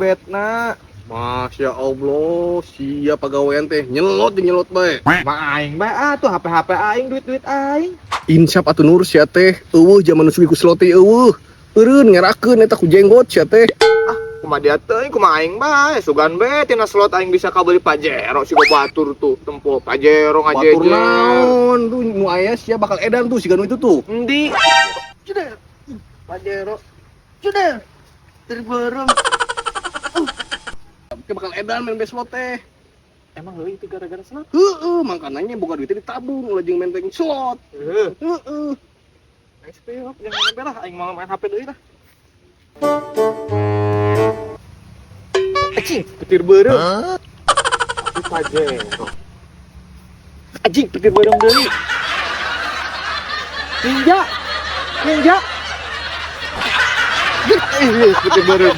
betna. Masya Allah, sia pagawean teh nyelot bae. Ma aing bae tuh HP aing duit aing. Insap atuh Nur sia teh, eueuh zaman sugi ku sloti eueuh. Eureun ngerakeun eta ku jenggot sia teh. Kumaha dia teh kumaha aing bae sugan bae tina slot aing bisa kabeli Pajero siga batur tuh tempo Pajero ngajejer. Batur naon tuh nu aya sia bakal edan tuh siga nu itu tuh. Endi? Sudah. Pajero. Sudah. Terborong. Ke bakal edan main slot teh. Emang heuh itu gara-gara slot? Heeh, mangkananya boga duitnya ditabung lajeng menteng slot. Heeh. Heeh. Aing spiok jangan sampai lah aing mau main HP deui lah. Anjing, petir beureum. Pajero. Anjing, petir beureum deui. Ninja. Petir beureum.